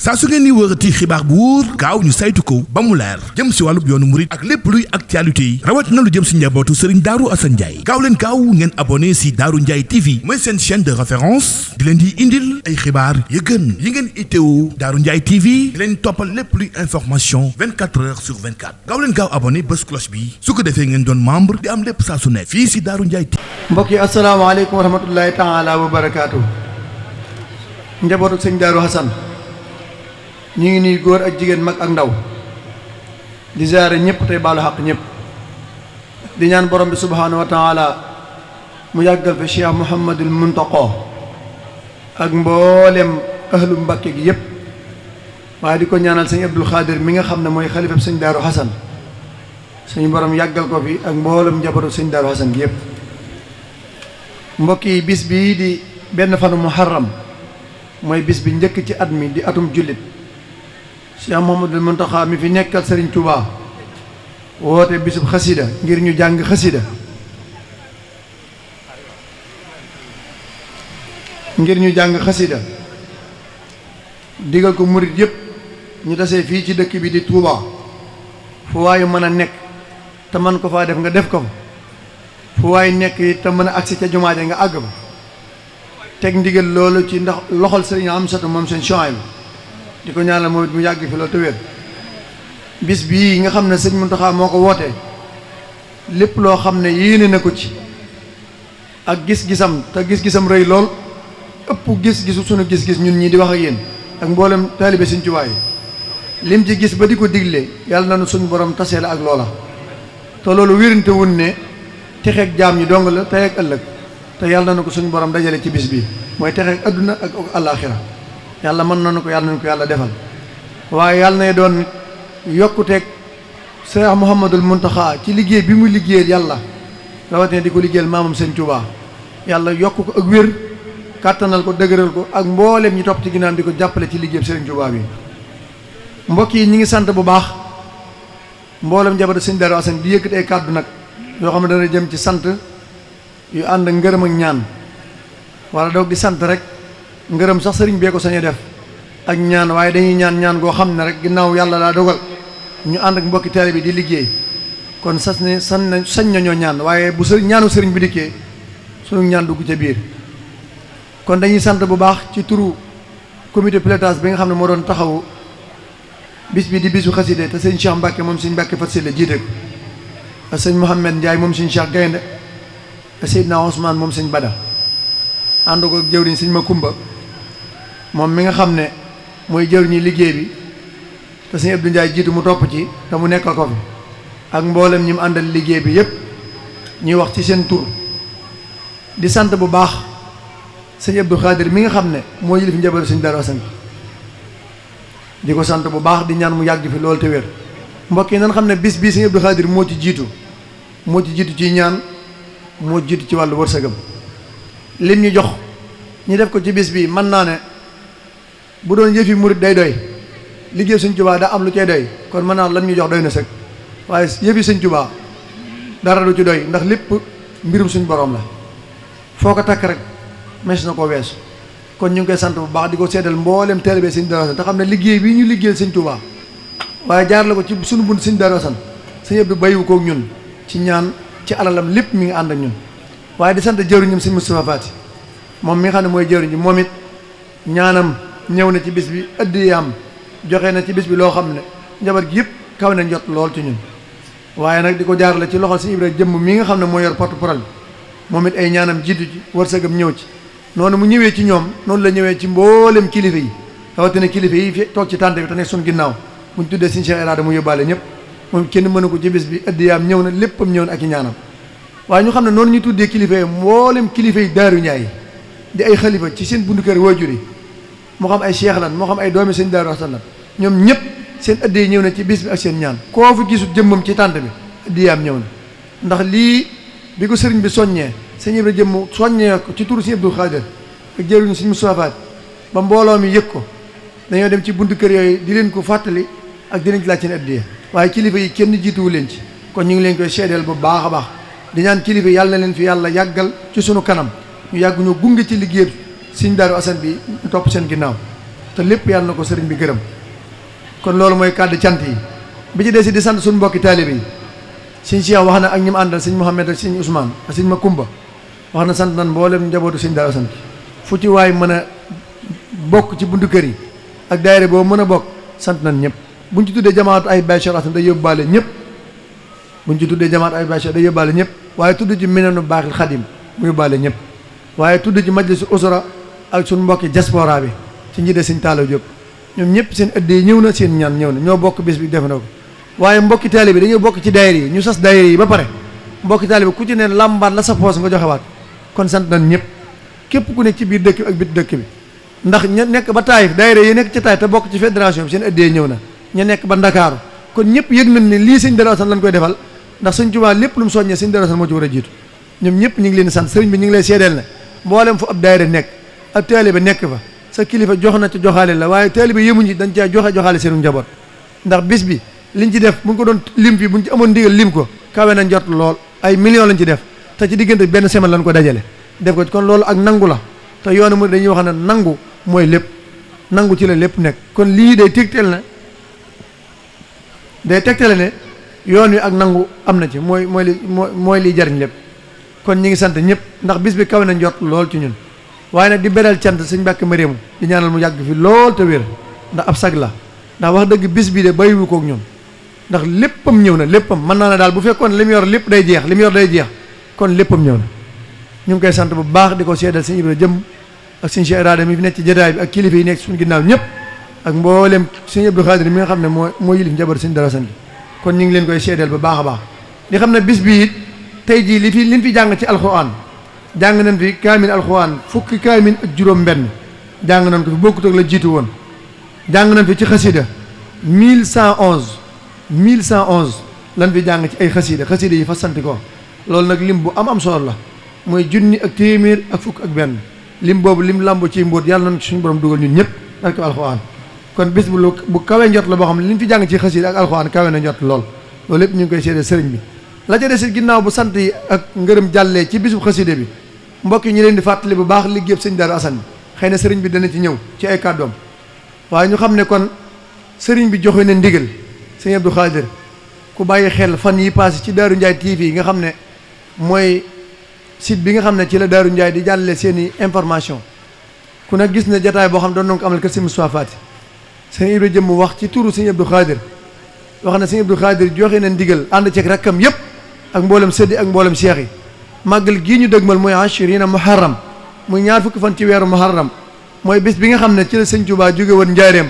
saa su ngeen ni wërati xibaar bu wóor gaaw ñu saytu ko ba mu leer jëm si wàllub yoonu murit ak lépp luy actualité yi rawat na lu jëm si njabootu Serigne Darou Assane Ndiaye gaaw leen gaaw ngeen abonné si Darou Ndiaye TV mooy seen chaîne de référence di leen di indil ay xibaar yu gën yi ngeen itteewu Darou Ndiaye TV di leen toppal lépp luy information 24 heures sur 24 gaaw leen gaaw abonné bés cloche bi su ko defee ngeen doon membre di am lépp saa su nekk fii si Darou Ndiaye TV. mbokk yi asalaamaaleykum wa rahmatullahi taala wa barakaatu. njabootu sëñ Darou Assane ñu ngi nuyu góor ak jigéen mag ak ndaw di ziare ñëpp tey baalu xaq ñëpp di ñaan borom bi subhaanahu wa taala mu yàggal fi Cheikh Mouhamadul Muntaqa ak mboolem ahlu Mbàkke gi yëpp waaye di ko ñaanal sëñ Abdul Xaadir mi nga xam ne mooy xalifa sëñ Darou Assane suñu borom yàggal ko fi ak mboolem njabootu sëñ Darou Assane gi yëpp. mbokk yi bis bii di benn fanu muharram mooy bis bi njëkk ci at mi di atum jullit Cheikh Mouhamadul Mountakha mi fi nekkal Serigne Touba woote bisub xasida ngir ñu jàng xasida digal ko murit yëpp ñu tasee fii ci dëkk bi di Touba fu waayu mën a nekk te mën ko faa def nga def ko fa fu waay nekk it te mën a agsi ca jumaa ja nga àgg ba teg ndigal loolu ci ndax loxol Serigne Amsatu moom seen Chouaïb di ko ñaanal moom it mu yàgg fi loolu te wér bis bii nga xam ne sëñ Mountakha moo ko wootee lépp loo xam ne yéene na ko ci ak gis-gisam te gis-gisam rëy lool ëpp gis-gisu sunu gis-gis ñun ñii di wax ak yéen ak mboolem taalibe Sëñ Tuubaa yi lim ci gis ba di ko digle yàlla na nu suñu borom tasee la ak loola te loolu wérante wun ne texeeg jaam ñi dong la tey ak ëllëg te yàlla na ko suñu borom dajale ci bis bi mooy texeeg adduna ak àllaaxira yàlla mën na ko yàlla nañu ko yàlla defal waaye yàlla nay doon yokkuteeg Cheikh Mouhamadul Mountakha ci liggéey bi mu liggéeyal yàlla rawatina di ko liggéeyal maamam Sëñ Tuubaa yàlla yokk ko ak wér kàttanal ko dëgëral ko ak mboolem ñi topp ci ginnaaw di ko jàppale ci liggéeyam Sëriñ Tuubaa bi. mbokk yi ñi ngi sant bu baax mboolem njabootu Sëñ Darou Assane di yëkkati ay kàddu nag yoo xam ne dana jëm ci sant yu ànd ak ngërëm ak ñaan wala doog di sant rek ngërëm sax sëriñ bee ko sañee def ak ñaan waaye dañuy ñaan goo xam ne rek ginnaaw yàlla laa dogal ñu ànd ak mbokki taalibe bi di liggéey kon sañ nañoo ñaan waaye bu ñaanu sëriñ bi dikkee sunu ñaan dugg ca biir. kon dañuy sant bu baax ci turu comité pilotage bi nga xam ne moo doon taxawu bis bi di bisu xaside te sëñ Cheikh Mbacke moom sëñ Mbacke Fatsile jiite ko ak sëñ Mouhamed Ndiaye moom sëñ Cheikh Gaynde ak Seydina Ousmane moom sëñ Bada ànd ko jëwriñ sëñ Makumba moom mi nga xam ne mooy jëwriñi liggéey bi te sëñ Abdou Ndiaye jiitu mu topp ci te mu nekkal ko fi ak mboolem ñi mu àndal liggéey bi yépp ñuy wax ci seen tur di sant bu baax sëñ Abdou Khadir mi nga xam ne moo yilif njabootu sëñ Darou Assane di ko sant bu baax di ñaan mu yàgg fi loolu te wér mbokk yi nan xam ne bis bii sëñ Abdou Khadir moo ci jiitu ci ñaan moo jiitu ci wàllu wërsëgam lim ñu jox ñu def ko ci bis bii mën naa ne bu doon yëfi murit day doy liggéey sëñ Tuubaa daa am lu cay doy kon mën naa lam ñu jox doy na sëg waaye yëfi sëñ Tuubaa dara du ci doy ndax lépp mbirum suñ borom la foo ko takk rek mes na ko weesu kon ñu ngi koy sant bu baax di ko seddal mboolem taalibe sëñ Darou Assane te xam ne liggéey bii ñu liggéeyal sëñ Tuubaa waaye jaar la ko ci sunu bunt sëñ Darou Assane sëñ Abdou bayiwu koog ñun ci ñaan ci alalam lépp mi ngi ànd ak ñun waaye di sant jëwriñam sëñ Moustapha Fati moom mi nga xam ne mooy jëwriñ ji moom it ñaanam ñëw na ci bis bi addiyaam joxe na ci bis bi loo xam ne njaboot gi yëpp kaw nañ jot lool ci ñun waaye nag di ko jaarale ci loxol si Ibra jëmm mi nga xam ne moo yor porte-parole bi moom it ay ñaanam jiitu ci wërsëgam ñëw ci noonu mu ñëwee ci ñoom noonu la ñëwee ci mboolem kilifa yi rawatina kilifa yi fi toog ci tànt bi te nekk suñu ginnaaw buñ tuddee Sëñ Cheikh Elhadji mu yóbbaale ñëpp moom kenn mënu ko ci bis bi addiyaam ñëw na léppam ñëw na ak i ñaanam waaye ñu xam ne noonu ñu tuddee kilifa yi mboolem kilifa yi Daaru Njaay di ay xalifa ci seen bundu kër waajur yi moo xam ay cheikh lan moo xam ay doomi sëñ Darou Assane lan ñoom ñëpp seen addiya ñëw na ci bis bi ak seen ñaan koo fi gisul jëmmam ci tànt bi addiyaam ñëw na ndax lii bi ko sëriñ bi soññee sëñ Ibra jëmm soññee ko ci turu sëñ Abdou Khadir ak jëruñu sëñ Moustapha Faty ba mbooloo mi yëg ko dañoo dem ci buntu kër yooyu di leen ko fàttali ak di leen ci laaj seen addiya waaye kilifa yi kenn jiituwu leen ci kon ñu ngi leen koy seedeel bu baax a baax di ñaan kilifa yàlla na leen fi yàlla yàggal ci sunu kanam ñu yàgg ñoo gunge ci liggéey sëñ Darou Assane bi ñu topp seen ginnaaw te lépp yàlla na ko sëriñ bi gërëm. kon loolu mooy kàddu cant yi bi ci des di sant suñu mbokki taalibe yi sëñ Cheikh wax na ak ñi mu àndal sëñ Mouhamed ak sëñ Ousmane ak sëñ Makumba wax na sant nan mboolem njabootu sëñ Daaru Asan fu ci waay mën a bokk ci buntu kër yi ak daayira boo mën a bokk sant nan ñëpp. buñ ci tuddee jamaatu ay Baye Cheikh Asan day yóbbaale ñëpp buñ ci tuddee jamaatu ay Baye Cheikh day yóbbaale ñëpp waaye tudd ci Minanu Baaxil Xadim mu yóbbaale ñëpp waaye tudd ci majlisu usra ak suñu mbokki diaspora bi ci njiite sëñ Talla Diop ñoom ñëpp seen ëdd yi ñëw na seen ñaan ñëw na ñoo bokk bis bi def na ko waaye mbokki taalibe bi dañoo bokk ci daayira yi ñu sas daayira yi ba pare mbokki taalibe bi ku ci ne làmbaat la sa poos nga joxewaat kon sant nañ ñëpp képp ku nekk ci biir dëkk bi ak bit dëkk bi ndax ña nekk ba Taayif daayira yi nekk ci Taayif te bokk ci fédération bi seen ëdd yi ñëw na ña nekk ba Ndakaaru kon ñëpp yëg nañ ne lii sëñ Daaru Asan lañ koy defal ndax sëñ Tuubaa lépp lu mu soññee sëñ Daaru Asan moo ci war a jiitu ñoom ñëpp ñu ngi leen di sant sëriñ bi ñu ngi lay seedeel ne mboolem fu ab daayira nekk ab taalibe nekk fa sa kilifa jox na ci joxaale la waaye taalibe yemuñ ci dañ caa joxaale seenu njaboot ndax bis bi liñ ci def bu ñu ko doon lim fii bu ñu ci amoon ndigal lim ko kawe na njort lool ay millions lañ ci def te ci diggante benn semaine lañ ko dajale def ko kon loolu ak nangu la te yoonu mu dañuy wax ne nangu mooy lépp nangu ci la lépp nekk kon lii day tegtale ne yoon wi ak nangu am na ci mooy liy jariñ lépp kon ñi ngi sant ñëpp ndax bis bi kawe na njort lool ci ñun waaye nag di beral cant sëñ Mbàkke Mariamu di ñaanal mu yàgg fi lool te wér ndax ab sag la ndax wax dëgg bis bi de bàyyiwu kook ñun ndax léppam ñëw na léppam mën naa ne daal bu fekkoon li mu yor lépp day jeex li mu yor day jeex kon léppam ñëw na ñu ngi koy sant bu baax di ko seedal sëñ Ibra jëm ak sëñ Cheikh Rada mi fi nekk ci jotaay bi ak kilifa yi nekk suñu ginnaaw ñëpp ak mboolem sëñ Abdou Khadir mi nga xam ne moo yilif njaboot sëñ Daaru Asan kon ñu ngi leen koy seedal bu baax a baax di xam ne bis bi it tey jii liñ fi jàng ci alxuraan jàng nañ fi kaamil alxuraan fukki kaamil ak juróom benn jàng nañ ko fi bokkut ak la jiitu woon jàng nañ fi ci xasida 1111 lan fi jàng ci ay xasida yi fa sant ko loolu nag lim bu am solo la mooy junni ak téeméer ak fukk ak benn lim boobu lim lambo ci mbóot yàlla nañ suñu borom dugal ñun ñëpp ak alxuraan kon bis bu kawee njot la boo xam ne liñ fi jàng ci xasida ak alxuraan kawe na njot lool loolu lépp ñu ngi koy seede sëriñ bi la ca des ginnaaw bu sant yi ak ngërëm jàllee ci bisu xasida bi mbokk yi ñu leen di fàttali bu baax liggéeyub sëñ Daaru Asan bi xëy na sëriñ bi dana ci ñëw ci ay kàddoom waaye ñu xam ne kon sëriñ bi joxe na ndigal sëñ Abdou Khadir ku bàyyi xel fan yi passé ci Daaru Ndiaye TV yi nga xam ne mooy site bi nga xam ne ci la Daaru Ndiaye di jàllale seeni information ku ne gis na jataay boo xam ne doon na ko amal kër sëñ Moustapha Fati sëñ Ibra jëmm wax ci turu sëñ Abdou Khadir wax na sëñ Abdou Khadir joxe na ndigal ànd ceeg rakkam yëpp ak mboolem sëddi ak mboolem seex yi màggal gii ñu dëgmal mooy ashirina muharram muy ñaar fukki fan ci weeru muharram mooy bis bi nga xam ne ci la sëñ Touba jóge woon njaareem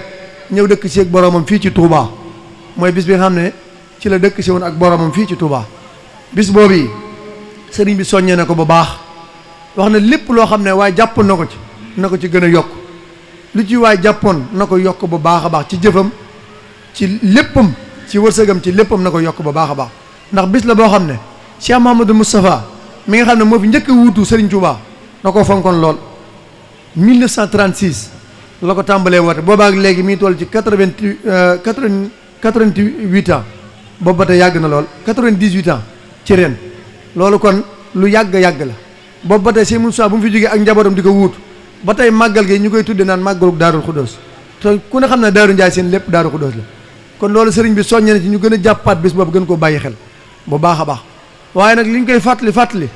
ñëw dëkk si ak boromam fii ci Touba mooy bis bi nga xam ne ci la dëkk si woon ak boromam fii ci Touba bis boobu sëriñ bi soññee na ko bu baax wax na lépp loo xam ne waaye jàppoon na ko ci gën a yokk lu ci waay jàppoon na ko yokk bu baax a baax ci jëfam ci léppam ci wërsëgam ci léppam na ko yokk bu baax a baax ndax bis la boo xam ne Cheikh Mahamadou Moustapha mi nga xam ne moo fi njëkk a wuutu Serigne Touba da koo fonkoon lool 1936 la ko tàmbalee woote boobaak léegi mi ngi toll ci 88 ans boobu ba tey yàgg na lool 98 ans ci ren loolu kon lu yàgg la boobu ba tey Cheikh Moustapha bu mu fi jógee ak njabootam di ko wuutu ba tey màggal gi ñu koy tudde naan màggalug Daarul Xuddoos te ku ne xam ne Daaru Njaay seen lépp Daaru Xuddoos la kon loolu sëriñ bi soññe na ci ñu gën a jàppaat bis boobu gën koo bàyyi xel bu baax a baax waaye nag li ñu koy fàttali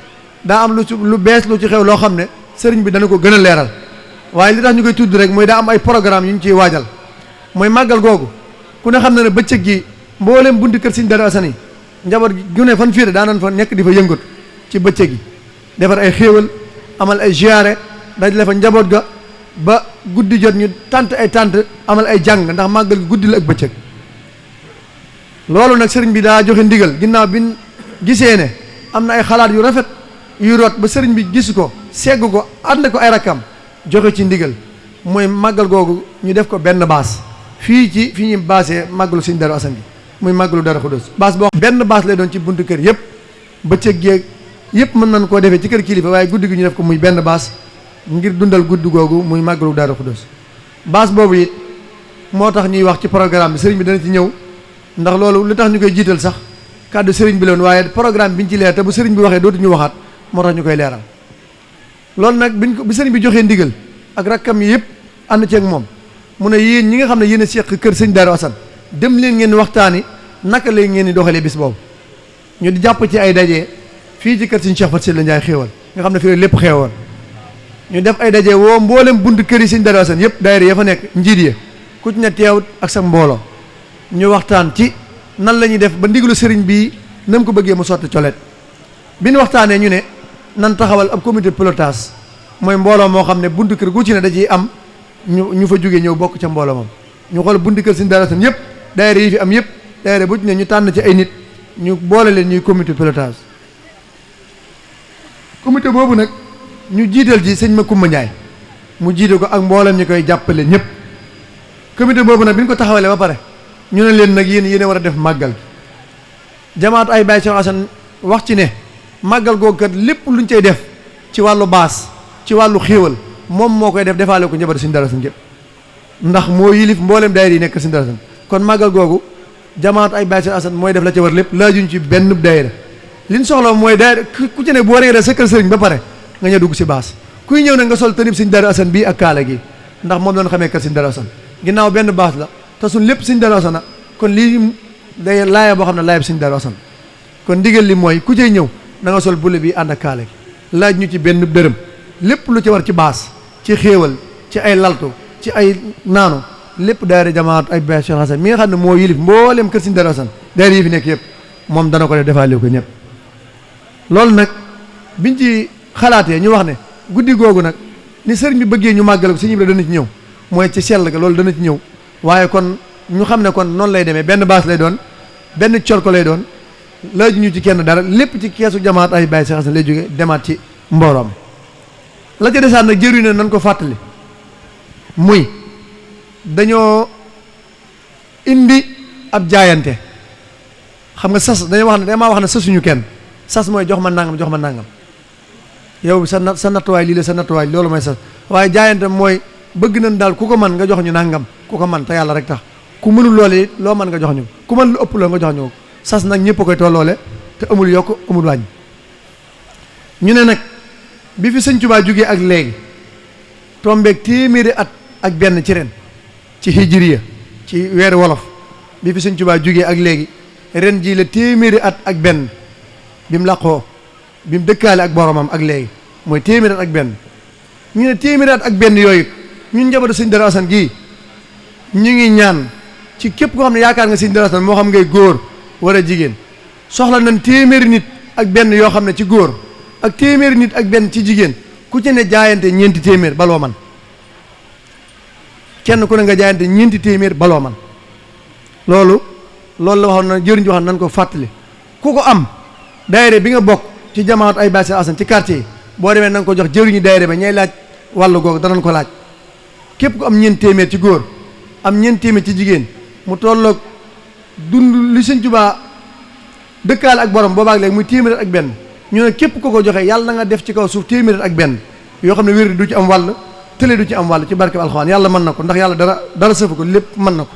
daa am lu bees lu ci xew loo xam ne sëriñ bi dana ko gën a leeral waaye li tax ñu koy tudd rek mooy daa am ay programme yu ñu ciy waajal mooy màggal googu ku ne xam ne ne bëccëg gi mbooleem bunti kër Sëriñ Daaru Asan yi njaboot gi ne fan fiire daanan fa nekk di fa yëngut ci bëccëg gi defar ay xéewal amal ay ziyaare dajale fa njaboot ga ba guddi jot ñu tant amal ay jàng ndax màggal gi guddi la ak bëccëg loolu nag sëriñ bi daa joxe ndigal ginnaaw bi gisee ne am na ay xalaat yu rafet yu root ba sëriñ bi gis ko segg ko ànd ko ay rakkam joxe ci ndigal mooy màggal googu ñu def ko benn baas fii ñuy baasee màggalu Sëriñ Daaru Asan bi muy màggalu Daaru Xuddoos baas boo benn baas lay doon ci buntu kër yëpp bëccëg géeg yëpp mën nañ koo defee ci kër kilifa waaye guddi gi ñu def ko muy benn baas ngir dundal guddi googu muy màggalu Daaru Xuddoos baas boobu it moo tax ñuy wax ci programme bi sëriñ bi dana ci ñëw ndax loolu lu tax ñu koy jiital sax kàddu sëriñ bi loon waaye programme bi ñu ci leer te bu sëriñ bi waxee dootuñu waxaat moo tax ñu koy leeral loolu nag bi sëriñ bi joxee ndigal ak rakkam yi yëpp ànd ceeg moom mu ne yéen ñi nga xam ne yéen a seq kër sëñ Darou Assane dem leen ngeen waxtaani naka la ngeen di doxalee bis boobu ñu di jàpp ci ay daje fii ci kër sëñ Cheikh Fatou Sylla Ndiaye xéewal nga xam ne fii lépp xewoon ñu def ay daje woo mboolem bunt kër yi sëñ Darou Assane yëpp daayira ya fa nekk njiit ya ku ci ne teewut ak sa mbooloo ñu waxtaan ci nan la ñuy def ba ndigalu sëriñ bii na mu ko bëggee mu sotti colet bi ñu waxtaanee ñu ne nan taxawal ab comité pilotage mooy mbooloo moo xam ne buntu kër gu ci ne da ciy am ñu fa jógee ñëw bokk ca mbooloo moom ñu xool buntu kër sëñ Darou Assane yëpp daayira yi fi am yëpp daayira bu ci ne ñu tànn ci ay nit ñu boole leen ñuy comité pilotage comité boobu nag ñu jiital ci sëñ Macoumba Ndiaye mu jiite ko ak mboolem ñi koy jàppale ñëpp comité boobu nag bi ñu ko taxawalee ba pare ñu ne leen nag yéen war a def màggal jamaatu ay Baye Cheikh Assane wax ci ne màggal googu kat lépp luñ cay def ci wàllu baas ci wàllu xéewal moom moo koy def defaale ko njabootu sëñ Darou Assane gépp ndax moo yilif mboolem daayira yi nekk sëñ Darou Assane kon màggal googu jamaatu ay Baye Cheikh Assane mooy def la ca war lépp laajuñ ci benn daayira liñ soxla mooy daayira ku ci ne boo reeree sa kër sëriñ ba pare nga ñëw dugg si baas kuy ñëw nag nga sol tënib sëñ Darou Assane bii ak kaala gi ndax moom doon xamee kër sëñ Darou Assane ginnaaw benn baas la te suñ lépp sëñ Darou Assane kon lii day laaya boo xam ne laaya bi sëñ Darou Assane kon ndigal li mooy ku cay ñëw na nga sol bule bi ànd ak kaala gi laaj ñu ci benn dërëm lépp lu ci war ci baas ci xéewal ci ay laltu ci ay naanu lépp daayira jamaat ay Baye Cheikh Assane mi nga xam ne moo yilif mboolem kër sëñ Darou Assane daayira yi fi nekk yëpp moom dana ko def defaale ko ñëpp loolu nag biñ ci xalaatee ñu wax ne guddi googu nag ni sëriñ bi bëggee ñu màggal ko sëñ Ibra dana ci ñëw mooy ci sell ga loolu dana ci ñëw waaye kon ñu xam ne kon noonu lay demee benn baas lay doon benn corko lay doon laaju ñu ci kenn dara lépp ci keesu jamaat ay Baye Cheikh Assane lay jóge demaat ci mbooloom la ca desaat nag jëriñ na nan ko fàttali muy dañoo indi ab jaayante xam nga sas dañoo wax ne damaa wax ne sasuñu kenn sas mooy jox ma nangam yow sa nattuwaay lii la sa nattuwaay loolu mooy sas waaye jaayante mooy bëgg nañ daal ku ko mën nga jox ñu nangam ku ko mën te yàlla rek tax ku mënul loole it loo mën nga jox ñu ku mën lu ëpp loo nga jox ñu sas nag ñëpp a koy tolloole te amul yokk amul wàññi ñu ne nag bi fi sëñ Tuubaa jógee ak léegi tombeeg téeméeri at ak benn ci ren ci hijriya ci weeru wolof bi fi sëñ Tuubaa jógee ak léegi ren jii la téeméeri at ak benn bi mu làqoo bi mu dëkkaale ak boromam ak léegi mooy téeméeri at ak benn ñu ne téeméeri at ak benn yooyu ñun njabootu sëñ Darou Assane gii ñu ngi ñaan ci képp koo xam ne yaakaar nga sëñ Darou Assane moo xam ngay góor wala jigéen soxla nañ téeméeri nit ak benn yoo xam ne ci góor ak téeméeri nit ak benn ci jigéen ku ci ne jaayante ñeenti téeméer baloo man kenn ku ne nga jaayante ñeenti téeméer baloo man loolu la waxoon na jëriñ waxoon nañ ko fàttali ku ko am daayira bi nga bokk ci jamaat ay Baye Cheikh Assane ci quartier yi boo demee na nga ko jox jëriñu daayira ba ñay laaj wàllu googu danañ ko laaj képp ku am ñeent téeméer ci góor am ñeent téeméer ci jigéen mu tolloog dund li sëñ Tuubaa dëkkaale ak borom boobaag léegi muy téeméer ak benn ñu ne képp ko joxe yàlla na nga def ci kaw suuf téeméer ak benn yoo xam ne wér du ci am wàll tële du ci am wàll ci barke alxuraan yàlla mën na ko ndax yàlla dara sëfu ko lépp mën na ko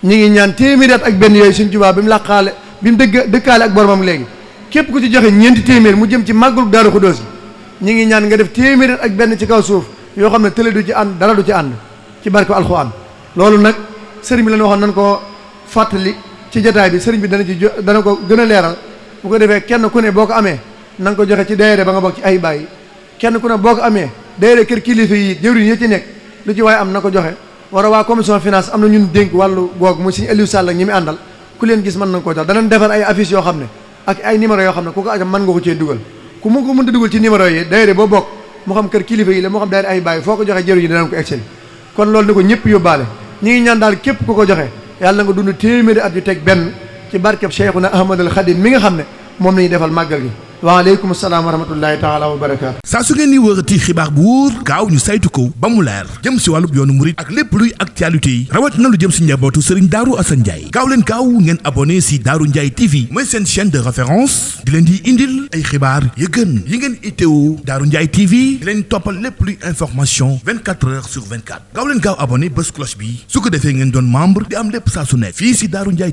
ñu ngi ñaan téeméer ak benn yooyu sëñ Tuubaa bi mu làqaale bi mu dëkkaale ak boromam léegi képp ku ci joxe ñeenti téeméer mu jëm ci màggalu Daaru Xudoos yi ñu ngi ñaan nga def téeméer ak benn ci kaw suuf yoo xam ne tële du ci ànd dara du ci ànd ci barke alxuraan loolu nag sëriñ bi lañ waxoon nañ ko fàttali ci jotaay bi sëriñ bi dana ko gën a leeral bu ko defee kenn ku ne boo ko amee na nga ko joxe ci daayira ba nga bokk ci ay bàyyi kenn ku ne boo ko amee daayira kër kilifa yi jëwriñ yi ci nekk lu ci waaye am na ko joxe war a waa commission finance am na ñun dénk wàllu googu muy suñu Aliou Sall ak ñi mu àndal ku leen gis mën na ko jox danañ defar ay affiches yoo xam ne ak ay numéro yoo xam ne ku ko ajam mën nga ko cee dugal ku mu ko mënta dugal ci numéro yi daayira boo bokk moo xam kër kilifa yi la moo xam daayira ay bàyyi foo ko joxe jëwriñ yi danañ ko excel kon loolu ni ko ñëpp yóbbaale ñi ngi ñaan daal képp ku ko joxe yàlla nga dund téeméeri at yu teg benn ci barkeb Cheikhuna Ahmadul Khadim mi nga xam ne moom lañuy defal màggal gi waaleykum salaam wa rahmatullahi taala wa barakaatu. saa su ngeen di wërati xibaar bu wóor gaaw ñu saytu ko ba mu leer jëm si wàllub yoonu murit ak lépp luy actualité yi rawat na lu jëm si njabootu Serigne Darou Assane Ndiaye gaaw leen gaaw ngeen abonné si Darou Ndiaye TV mooy seen chaîne de référence di leen di indil ay xibaar yu gën yi ngeen itteewu Darou Ndiaye TV di leen toppal lépp luy information 24 heures sur 24 gaaw leen gaaw abonné bés cloche bi su ko defee ngeen doon membre di am lépp saa su nekk fii si Darou Ndiaye TV